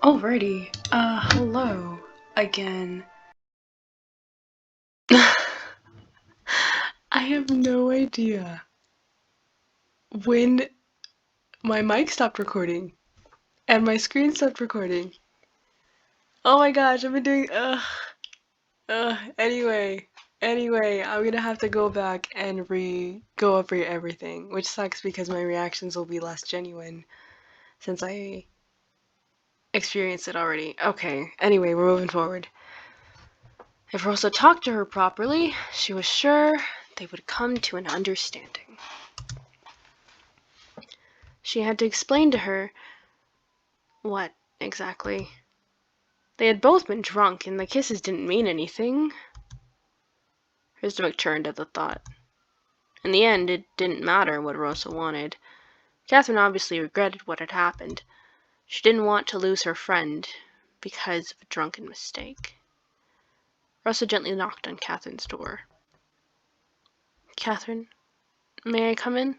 Alrighty, hello again. I have no idea when my mic stopped recording and my screen stopped recording. Oh my gosh, I've been doing, anyway, I'm gonna have to go back and go over everything, which sucks because my reactions will be less genuine since I experienced it already. Okay, anyway, we're moving forward. If Rosa talked to her properly, she was sure they would come to an understanding. She had to explain to her what, exactly. They had both been drunk, and the kisses didn't mean anything. Her stomach churned at the thought. In the end, it didn't matter what Rosa wanted. Catherine obviously regretted what had happened. She didn't want to lose her friend because of a drunken mistake. Rosa gently knocked on Catherine's door. Catherine, may I come in?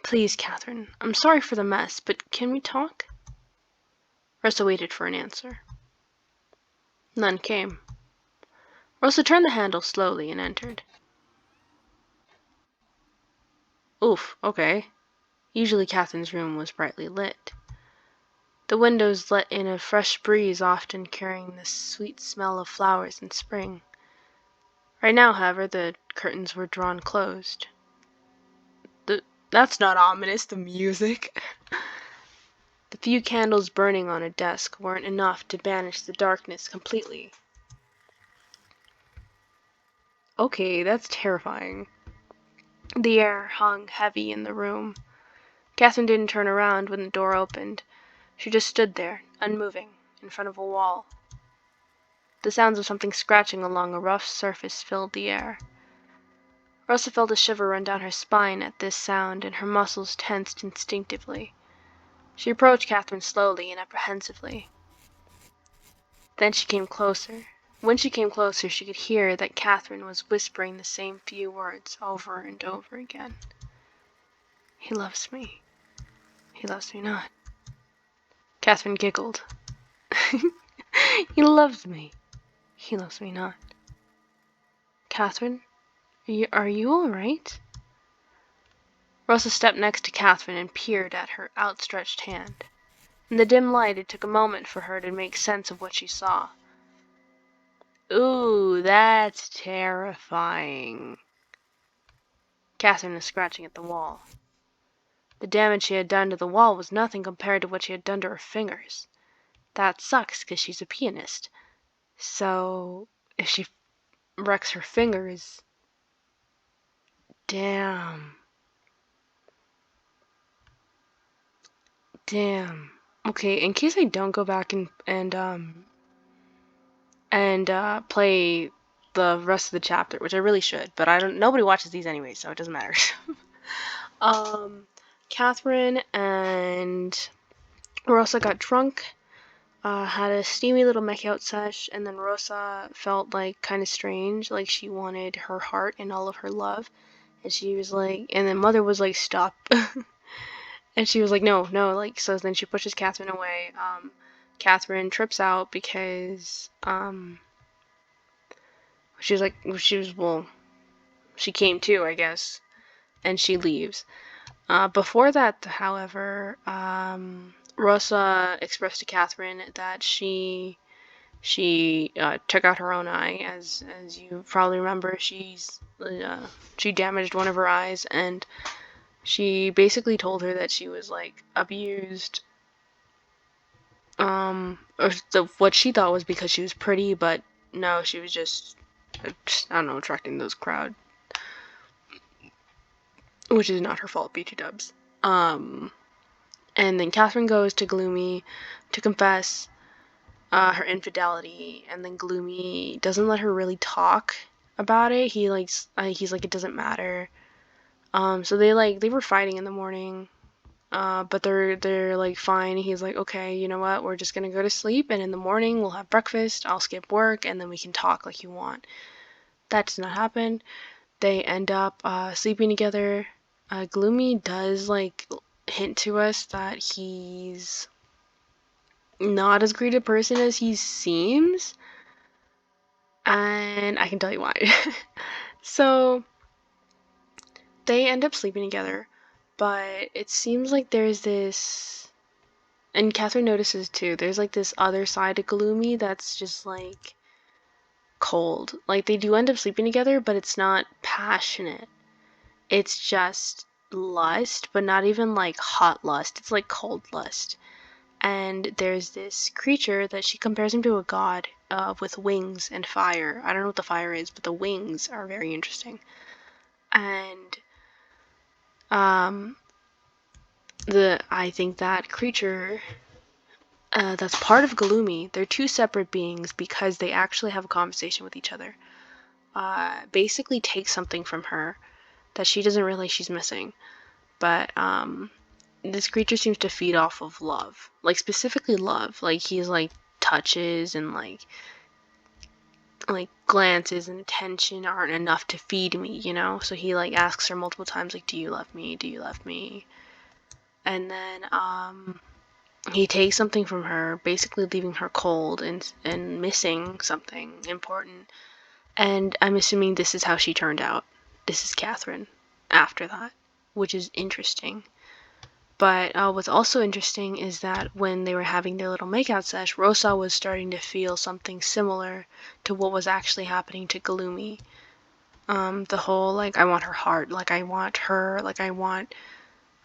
Please, Catherine. I'm sorry for the mess, but can we talk? Rosa waited for an answer. None came. Rosa turned the handle slowly and entered. Oof, okay. Usually Catherine's room was brightly lit. The windows let in a fresh breeze, often carrying the sweet smell of flowers in spring. Right now, however, the curtains were drawn closed. That's not ominous, the music. The few candles burning on a desk weren't enough to banish the darkness completely. Okay, that's terrifying. The air hung heavy in the room. Catherine didn't turn around when the door opened. She just stood there, unmoving, in front of a wall. The sounds of something scratching along a rough surface filled the air. Rosa felt a shiver run down her spine at this sound, and her muscles tensed instinctively. She approached Catherine slowly and apprehensively. Then she came closer. When she came closer, she could hear that Catherine was whispering the same few words over and over again. He loves me. He loves me not. Catherine giggled. He loves me. He loves me not. Catherine, are you all right? Rosa stepped next to Catherine and peered at her outstretched hand. In the dim light, it took a moment for her to make sense of what she saw. Ooh, that's terrifying. Catherine was scratching at the wall. The damage she had done to the wall was nothing compared to what she had done to her fingers. That sucks, 'cause she's a pianist. So, if she wrecks her fingers... Damn. Okay, in case I don't go back and play the rest of the chapter, which I really should, but nobody watches these anyway, so it doesn't matter. Catherine and Rosa got drunk, had a steamy little make-out sesh, and then Rosa felt like kind of strange, like she wanted her heart and all of her love, and she was like, and then Mother was like, stop. And she was like, no, like, so then she pushes Catherine away. Catherine trips out because, she came to, I guess, and she leaves. Before that, however, Rosa expressed to Catherine that she took out her own eye, as you probably remember. She damaged one of her eyes, and she basically told her that she was like abused, what she thought was because she was pretty, but no, she was just I don't know, attracting those crowd, which is not her fault, BT dubs. And then Catherine goes to Gloomy to confess her infidelity, and then Gloomy doesn't let her really talk about it. He's like, it doesn't matter. So they were fighting in the morning, but they're like fine. He's like, okay, you know what? We're just gonna go to sleep, and in the morning we'll have breakfast. I'll skip work, and then we can talk like you want. That does not happen. They end up sleeping together. Gloomy does like hint to us that he's not as great a person as he seems, and I can tell you why. So they end up sleeping together, but it seems like there's this, and Catherine notices too, there's like this other side to Gloomy that's just like cold. Like they do end up sleeping together, but it's not passionate. It's just lust, but not even like hot lust. It's like cold lust. And there's this creature that she compares him to a god with wings and fire. I don't know what the fire is, but the wings are very interesting. And I think that creature that's part of Galumi, they're two separate beings because they actually have a conversation with each other. Basically takes something from her that she doesn't realize she's missing. But this creature seems to feed off of love, like specifically love. Like he's like touches and like glances and attention aren't enough to feed me, you know? So he like asks her multiple times like, do you love me? Do you love me? And then he takes something from her, basically leaving her cold and missing something important. And I'm assuming this is how she turned out. This is Catherine after that, which is interesting. But what's also interesting is that when they were having their little makeout sesh, Rosa was starting to feel something similar to what was actually happening to Galumi. The whole like I want her heart, like I want her, like I want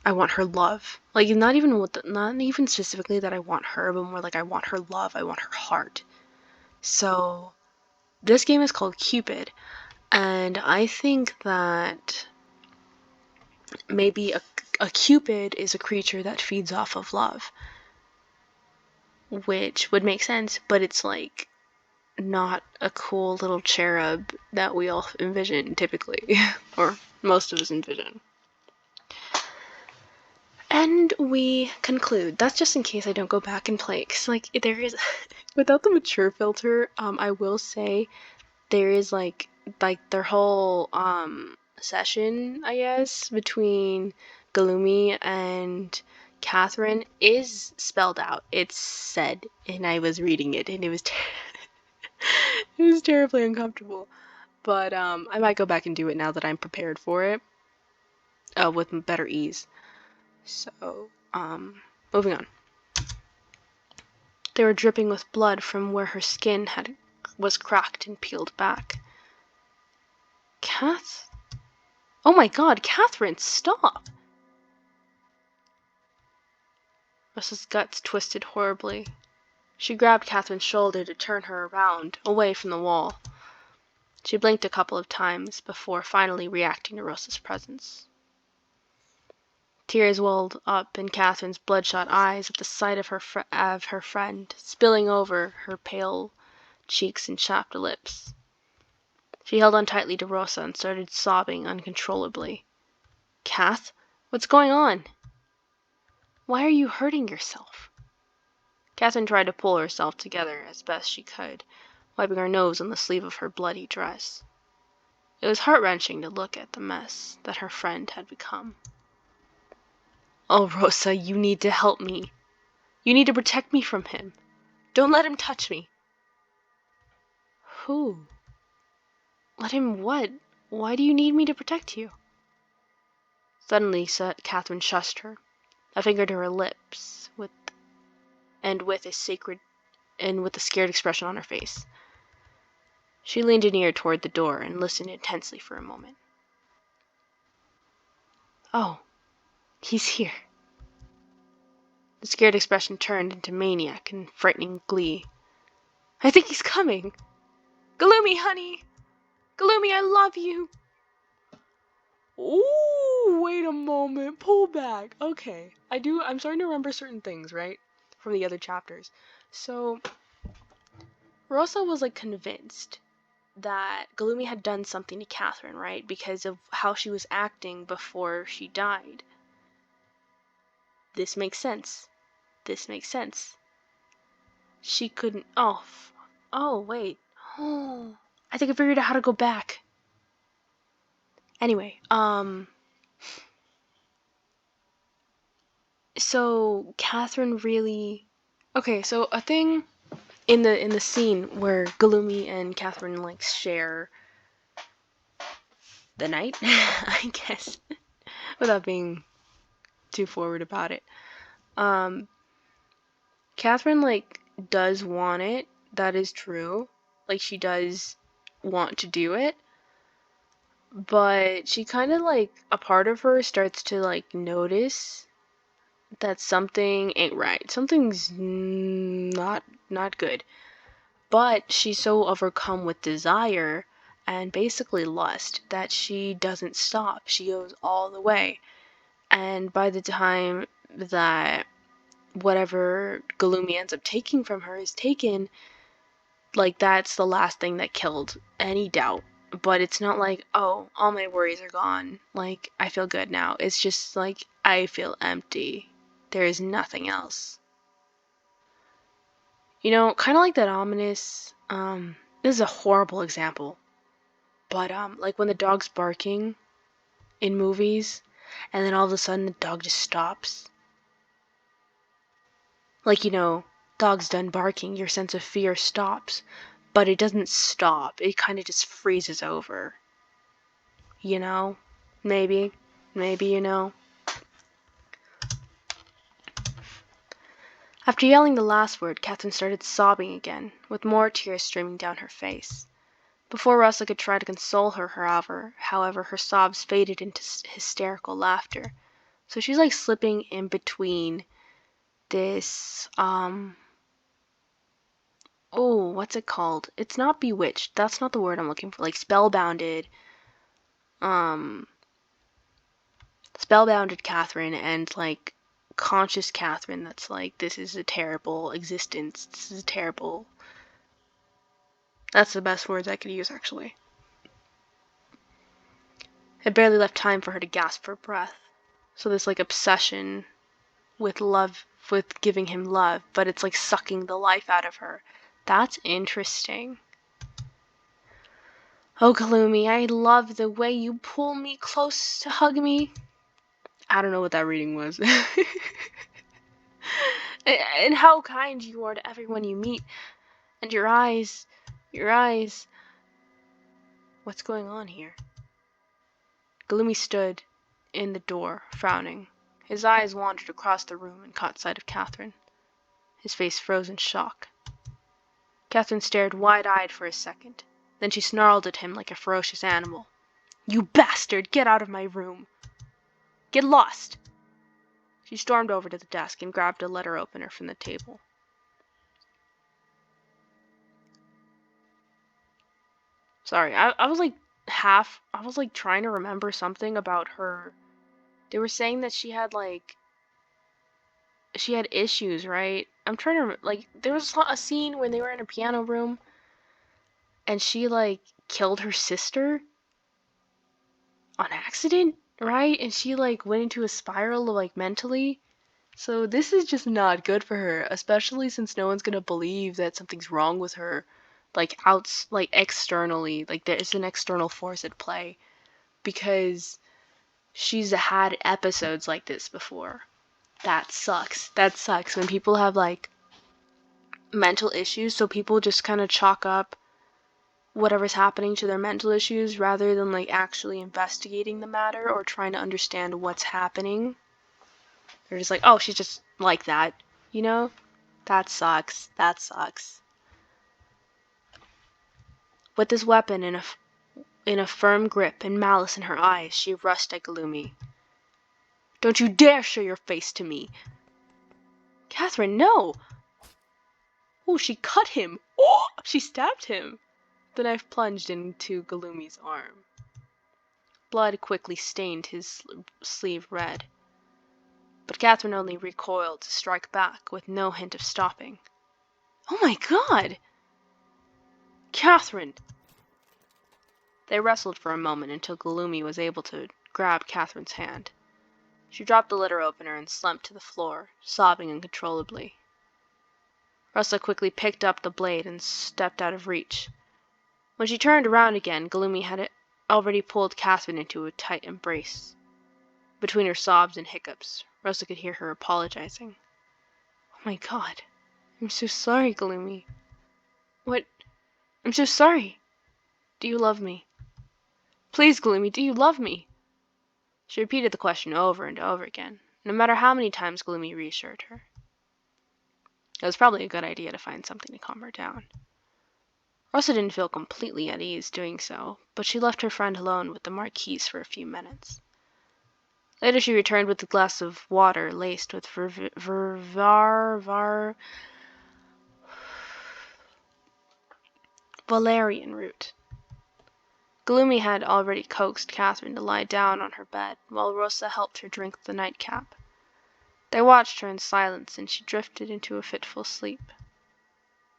her love. Like not even specifically that I want her, but more like I want her love, I want her heart. So this game is called Cupid, and I think that maybe a Cupid is a creature that feeds off of love, which would make sense, but it's like not a cool little cherub that we all envision typically, or most of us envision. And we conclude. That's just in case I don't go back and play, because like there is, without the mature filter, I will say there is like their whole session, I guess, between Galumi and Catherine is spelled out. It's said, and I was reading it, and it was it was terribly uncomfortable. But I might go back and do it now that I'm prepared for it, with better ease. So moving on. They were dripping with blood from where her skin was cracked and peeled back. Kath? Oh my god, Catherine, stop! Russ's guts twisted horribly. She grabbed Catherine's shoulder to turn her around, away from the wall. She blinked a couple of times before finally reacting to Rosa's presence. Tears welled up in Catherine's bloodshot eyes at the sight of her friend, spilling over her pale cheeks and chapped lips. She held on tightly to Rosa and started sobbing uncontrollably. Kath, what's going on? Why are you hurting yourself? Catherine tried to pull herself together as best she could, wiping her nose on the sleeve of her bloody dress. It was heart-wrenching to look at the mess that her friend had become. Oh, Rosa, you need to help me. You need to protect me from him. Don't let him touch me. Who? Let him what? Why do you need me to protect you? Suddenly, Catherine shushed her, a finger to her lips, with a scared expression on her face. She leaned an ear toward the door and listened intensely for a moment. Oh, he's here. The scared expression turned into maniac and frightening glee. I think he's coming. Galumi, honey! Galumi, I love you! Ooh, wait a moment. Pull back. Okay. I'm starting to remember certain things, right? From the other chapters. So, Rosa was like convinced that Galumi had done something to Catherine, right? Because of how she was acting before she died. This makes sense. This makes sense. She couldn't. Oh, wait. Oh, I think I figured out how to go back. Anyway, so Catherine really Okay, so a thing in the scene where Galumi and Catherine like share the night, I guess, without being too forward about it. Um, Catherine like does want it. That is true. Like she does want to do it, but she kind of like a part of her starts to like notice that something ain't right. Something's not good. But she's so overcome with desire and basically lust that she doesn't stop. She goes all the way. And by the time that whatever Galumi ends up taking from her is taken, like that's the last thing that killed any doubt. But it's not like, oh, all my worries are gone. Like, I feel good now. It's just like, I feel empty. There is nothing else. You know, kind of like that ominous, this is a horrible example, but, like when the dog's barking in movies, and then all of a sudden the dog just stops. Like, you know, dog's done barking, your sense of fear stops, but it doesn't stop. It kind of just freezes over. You know? Maybe. Maybe you know. After yelling the last word, Catherine started sobbing again, with more tears streaming down her face. Before Russell could try to console her, however, her sobs faded into hysterical laughter. So she's like slipping in between this, oh, what's it called? It's not bewitched. That's not the word I'm looking for. Like um, spellbounded Catherine and like conscious Catherine that's like, this is a terrible existence. This is a terrible. That's the best words I could use, actually. It barely left time for her to gasp for breath. So this like obsession with love, with giving him love, but it's like sucking the life out of her. That's interesting. Oh, Galumi, I love the way you pull me close to hug me. I don't know what that reading was. And how kind you are to everyone you meet. And your eyes. What's going on here? Galumi stood in the door, frowning. His eyes wandered across the room and caught sight of Catherine. His face froze in shock. Catherine stared wide-eyed for a second. Then she snarled at him like a ferocious animal. You bastard! Get out of my room! Get lost! She stormed over to the desk and grabbed a letter opener from the table. Sorry, I was like I was like trying to remember something about her. They were saying that she had issues, right? I'm trying to remember, like, there was a scene when they were in a piano room and she like killed her sister on accident, right? And she like went into a spiral like mentally. So this is just not good for her, especially since no one's gonna believe that something's wrong with her, like externally, like there's an external force at play, because she's had episodes like this before. That sucks. That sucks when people have like mental issues, so people just kind of chalk up whatever's happening to their mental issues rather than like actually investigating the matter or trying to understand what's happening. They're just like, oh, she's just like that, you know? That sucks. That sucks. With this weapon in a firm grip and malice in her eyes, she rushed at Galumi. Don't you dare show your face to me! Catherine, no! Oh, she cut him! Oh, she stabbed him! The knife plunged into Galumi's arm. Blood quickly stained his sleeve red. But Catherine only recoiled to strike back with no hint of stopping. Oh my god! Catherine! They wrestled for a moment until Galumi was able to grab Catherine's hand. She dropped the letter opener and slumped to the floor, sobbing uncontrollably. Russell quickly picked up the blade and stepped out of reach. When she turned around again, Galumi had already pulled Catherine into a tight embrace. Between her sobs and hiccups, Russell could hear her apologizing. Oh my god. I'm so sorry, Gloomy. What? I'm so sorry. Do you love me? Please, Gloomy, do you love me? She repeated the question over and over again, no matter how many times Gloomy reassured her. It was probably a good idea to find something to calm her down. Rosa didn't feel completely at ease doing so, but she left her friend alone with the Marquise for a few minutes. Later she returned with a glass of water laced with valerian root. Gloomy had already coaxed Catherine to lie down on her bed, while Rosa helped her drink the nightcap. They watched her in silence, and she drifted into a fitful sleep.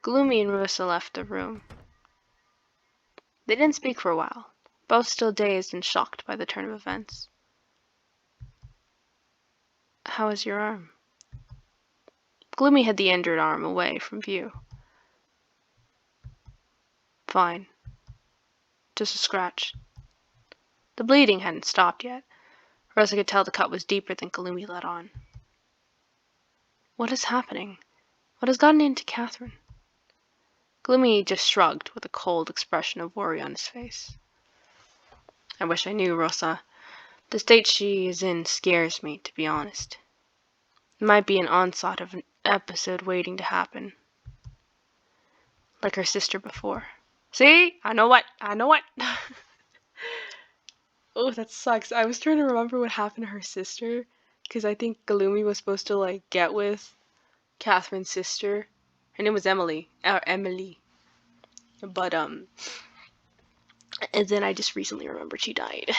Gloomy and Rosa left the room. They didn't speak for a while, both still dazed and shocked by the turn of events. How is your arm? Gloomy had the injured arm away from view. Fine. Just a scratch. The bleeding hadn't stopped yet. Rosa could tell the cut was deeper than Gloomy let on. What is happening? What has gotten into Catherine? Gloomy just shrugged with a cold expression of worry on his face. I wish I knew, Rosa. The state she is in scares me, to be honest. It might be an onslaught of an episode waiting to happen. Like her sister before. See? I know what. Oh, that sucks. I was trying to remember what happened to her sister, because I think Gloomy was supposed to, get with Catherine's sister. Her name was Emily. But, and then I just recently remembered she died.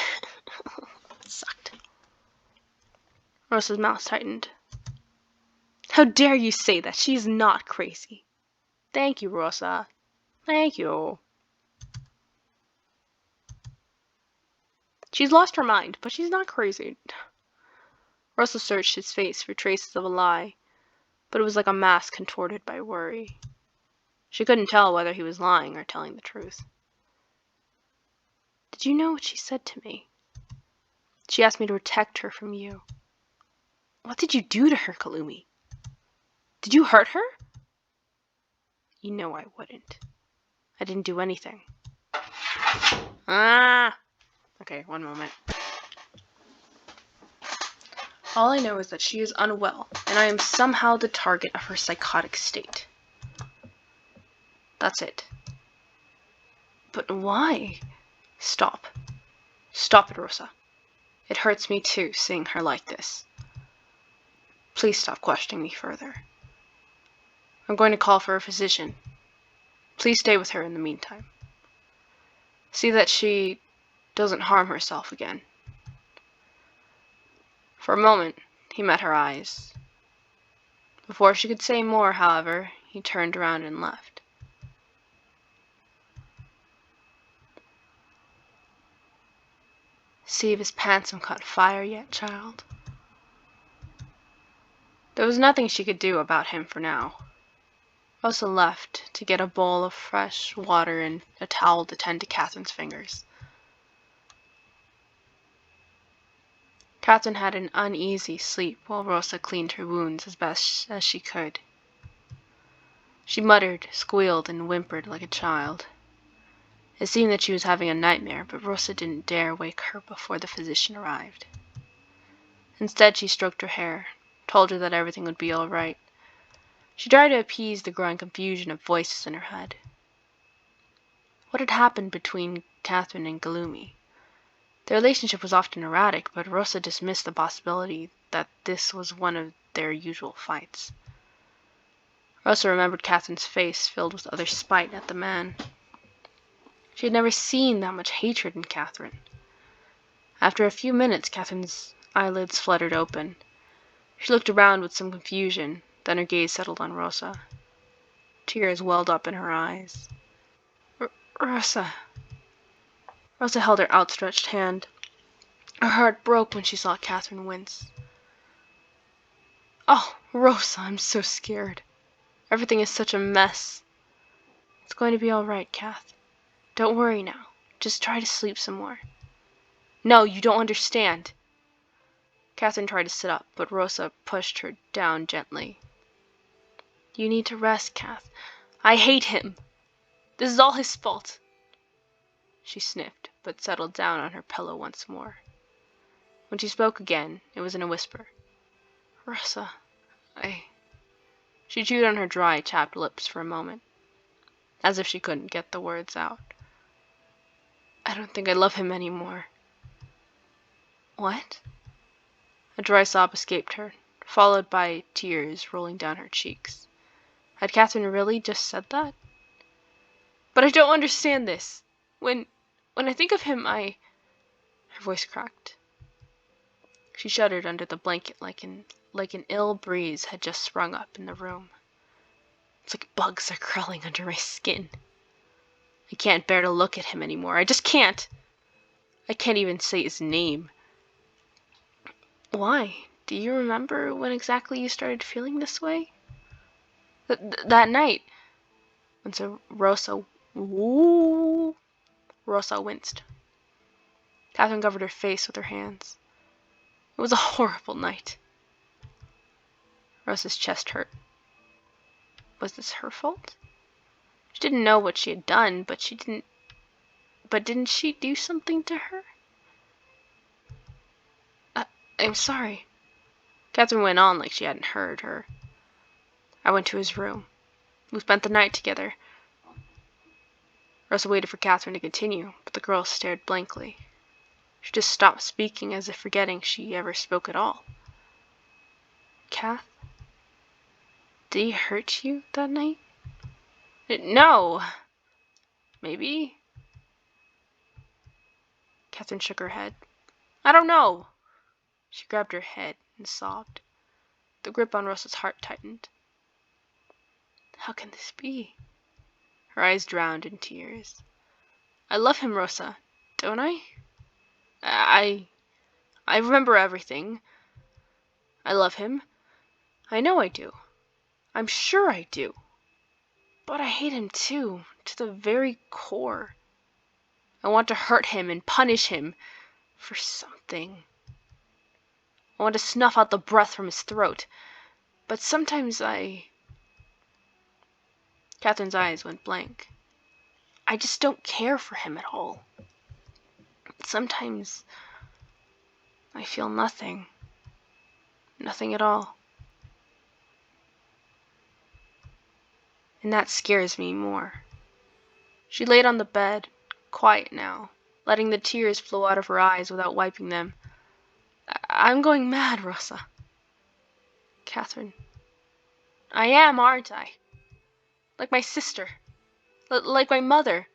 That sucked. Rosa's mouth tightened. How dare you say that? She's not crazy. Thank you, Rosa. Thank you. She's lost her mind, but she's not crazy. Rosa searched his face for traces of a lie, but it was like a mask contorted by worry. She couldn't tell whether he was lying or telling the truth. Did you know what she said to me? She asked me to protect her from you. What did you do to her, Gloomy? Did you hurt her? You know I wouldn't. I didn't do anything. Okay, one moment. All I know is that she is unwell, and I am somehow the target of her psychotic state. That's it. But why? Stop. Stop it, Rosa. It hurts me too, seeing her like this. Please stop questioning me further. I'm going to call for a physician. Please stay with her in the meantime. See that she doesn't harm herself again. For a moment, he met her eyes. Before she could say more, however, he turned around and left. See if his pants haven't caught fire yet, child. There was nothing she could do about him for now. Rosa left to get a bowl of fresh water and a towel to tend to Catherine's fingers. Catherine had an uneasy sleep while Rosa cleaned her wounds as best as she could. She muttered, squealed, and whimpered like a child. It seemed that she was having a nightmare, but Rosa didn't dare wake her before the physician arrived. Instead, she stroked her hair, told her that everything would be all right. She tried to appease the growing confusion of voices in her head. What had happened between Catherine and Gloomy? Their relationship was often erratic, but Rosa dismissed the possibility that this was one of their usual fights. Rosa remembered Catherine's face filled with utter spite at the man. She had never seen that much hatred in Catherine. After a few minutes, Catherine's eyelids fluttered open. She looked around with some confusion, then her gaze settled on Rosa. Tears welled up in her eyes. Rosa. Rosa held her outstretched hand. Her heart broke when she saw Catherine wince. Oh, Rosa, I'm so scared. Everything is such a mess. It's going to be all right, Cath. Don't worry now. Just try to sleep some more. No, you don't understand. Catherine tried to sit up, but Rosa pushed her down gently. You need to rest, Kath. I hate him. This is all his fault. She sniffed, but settled down on her pillow once more. When she spoke again, it was in a whisper. Rosa, She chewed on her dry, chapped lips for a moment, as if she couldn't get the words out. I don't think I love him anymore. What? A dry sob escaped her, followed by tears rolling down her cheeks. Had Catherine really just said that? But I don't understand this. When I think of him, Her voice cracked. She shuddered under the blanket like an ill breeze had just sprung up in the room. It's like bugs are crawling under my skin. I can't bear to look at him anymore. I just can't. I can't even say his name. Why? Do you remember when exactly you started feeling this way? That night. When Rosa winced. Catherine covered her face with her hands. It was a horrible night. Rosa's chest hurt. Was this her fault? She didn't know what she had done, but didn't she do something to her? I'm sorry. Catherine went on like she hadn't heard her. I went to his room. We spent the night together. Rosa waited for Catherine to continue, but the girl stared blankly. She just stopped speaking as if forgetting she ever spoke at all. Kath? Did he hurt you that night? No. Maybe. Catherine shook her head. I don't know. She grabbed her head and sobbed. The grip on Rosa's heart tightened. How can this be? Her eyes drowned in tears. I love him, Rosa, don't I? I remember everything. I love him. I know I do. I'm sure I do. But I hate him too, to the very core. I want to hurt him and punish him for something. I want to snuff out the breath from his throat. But sometimes Catherine's eyes went blank. I just don't care for him at all. Sometimes I feel nothing. Nothing at all. And that scares me more. She laid on the bed, quiet now, letting the tears flow out of her eyes without wiping them. I'm going mad, Rosa. Catherine. I am, aren't I? Like my sister. Like my mother.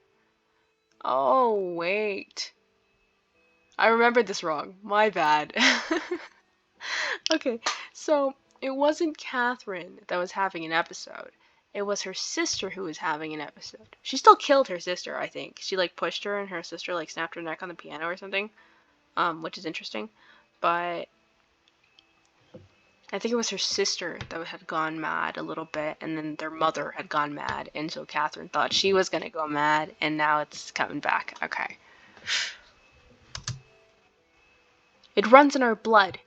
Oh, wait. I remembered this wrong. My bad. Okay, so it wasn't Catherine that was having an episode. It was her sister who was having an episode. She still killed her sister, I think. She pushed her and her sister snapped her neck on the piano or something. Which is interesting. But I think it was her sister that had gone mad a little bit, and then their mother had gone mad, and so Catherine thought she was gonna go mad, and now it's coming back. Okay. It runs in our blood.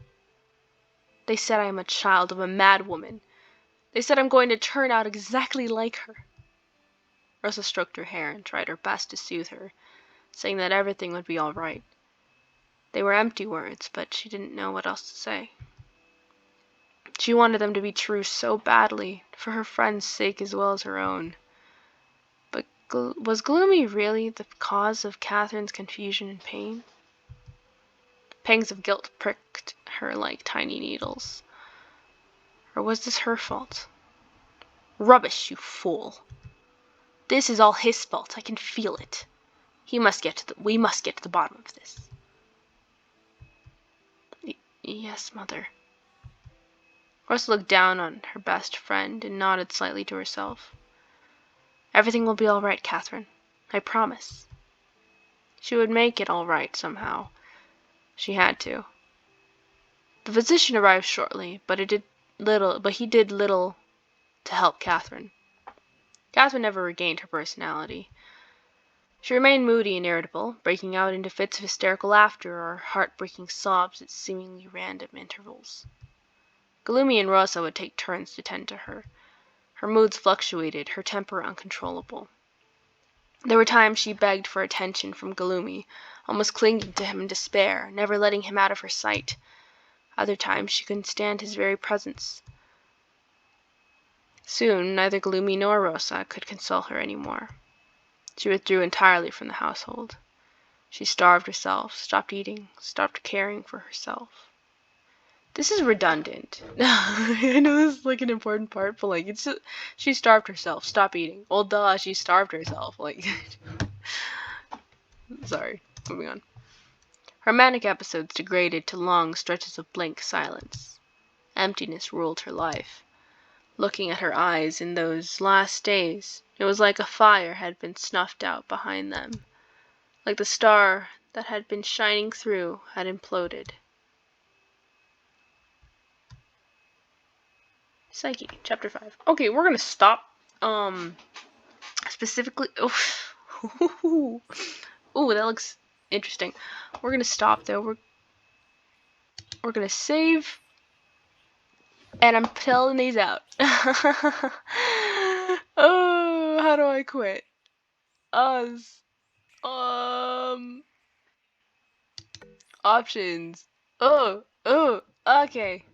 They said I am a child of a mad woman. They said I'm going to turn out exactly like her. Rosa stroked her hair and tried her best to soothe her, saying that everything would be all right. They were empty words, but she didn't know what else to say. She wanted them to be true so badly, for her friend's sake as well as her own. But was Gloomy really the cause of Catherine's confusion and pain? Pangs of guilt pricked her like tiny needles. Or was this her fault? Rubbish, you fool. This is all his fault. I can feel it. We must get to the bottom of this. Yes, Mother. Rosa looked down on her best friend and nodded slightly to herself. Everything will be all right, Catherine. I promise. She would make it all right somehow. She had to. The physician arrived shortly, but he did little to help Catherine. Catherine never regained her personality. She remained moody and irritable, breaking out into fits of hysterical laughter or heartbreaking sobs at seemingly random intervals. Gloomy and Rosa would take turns to tend to her. Her moods fluctuated, her temper uncontrollable. There were times she begged for attention from Gloomy, almost clinging to him in despair, never letting him out of her sight. Other times she couldn't stand his very presence. Soon, neither Gloomy nor Rosa could console her any more. She withdrew entirely from the household. She starved herself, stopped eating, stopped caring for herself. This is redundant. I know this is like an important part, but like it's just, she starved herself, stop eating. Well, duh, she starved herself. Like, sorry, moving on. Her manic episodes degraded to long stretches of blank silence. Emptiness ruled her life. Looking at her eyes in those last days, it was like a fire had been snuffed out behind them. Like the star that had been shining through had imploded. Psyche, chapter 5. Okay, we're gonna stop. Specifically. Ooh, that looks interesting. We're gonna stop though. We're gonna save. And I'm filling these out. Oh, how do I quit? Options. Oh, okay.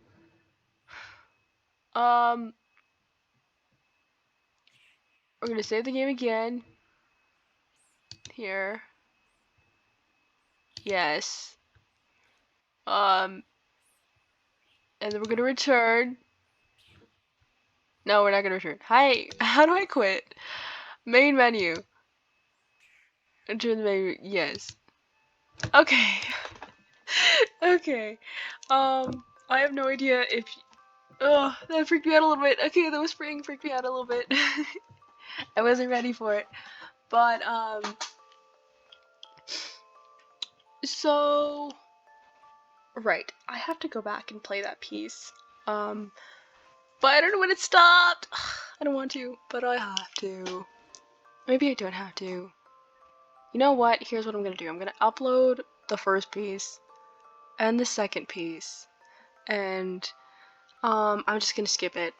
We're gonna save the game again. Here. Yes. And then we're gonna return. No, we're not gonna return. Hi, how do I quit? Main menu. Enter the menu. Yes. Okay. Okay. I have no idea if. Oh, that freaked me out a little bit. Okay, the whispering freaked me out a little bit. I wasn't ready for it. But, so. Right. I have to go back and play that piece. But I don't know when it stopped. I don't want to, but I have to. Maybe I don't have to. You know what? Here's what I'm gonna do. I'm gonna upload the first piece and the second piece, and I'm just gonna skip it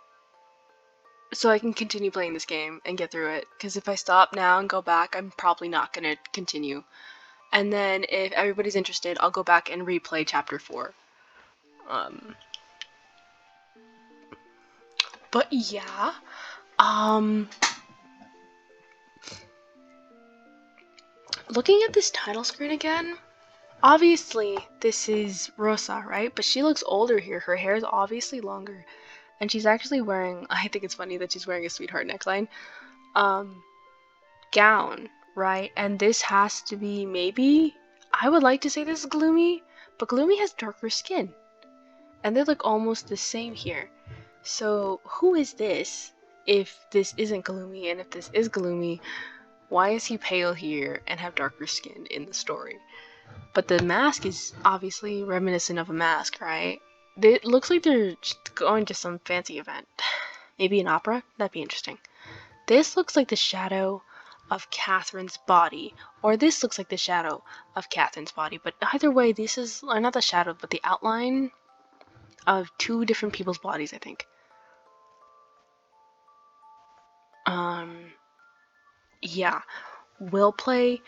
so I can continue playing this game and get through it. Because if I stop now and go back, I'm probably not gonna continue. And then if everybody's interested, I'll go back and replay chapter 4. But yeah, looking at this title screen again, obviously this is Rosa, right? But she looks older here. Her hair is obviously longer, and she's actually wearing, I think it's funny that she's wearing a sweetheart neckline, gown, right? And this has to be, maybe, I would like to say this is Gloomy, but Gloomy has darker skin, and they look almost the same here. So who is this if this isn't Gloomy? And if this is Gloomy, why is he pale here and have darker skin in the story? But the mask is obviously reminiscent of a mask, right? It looks like they're going to some fancy event. Maybe an opera? That'd be interesting. This looks like the shadow of Catherine's body, or this looks like the shadow of Catherine's body, but either way, this is, or not the shadow, but the outline of two different people's bodies, I think. Yeah, we'll play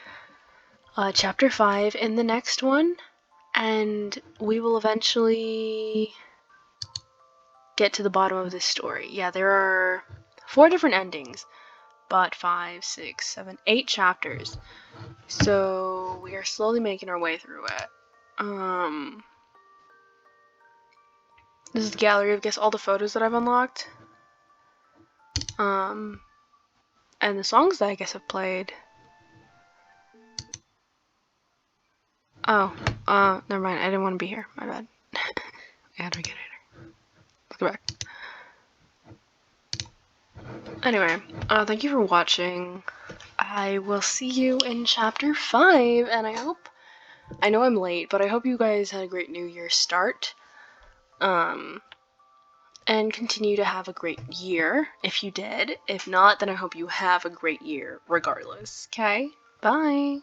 chapter 5 in the next one, and we will eventually get to the bottom of this story. Yeah, there are 4 different endings, but 5, 6, 7, 8 chapters. So we are slowly making our way through it. This is the gallery of, I guess, all the photos that I've unlocked. And the songs that I guess I've played. Oh, never mind. I didn't want to be here. My bad. I had to get it. Let's go back. Anyway, thank you for watching. I will see you in chapter 5, and I know I'm late, but I hope you guys had a great New Year start. And continue to have a great year if you did. If not, then I hope you have a great year regardless. Okay? Bye!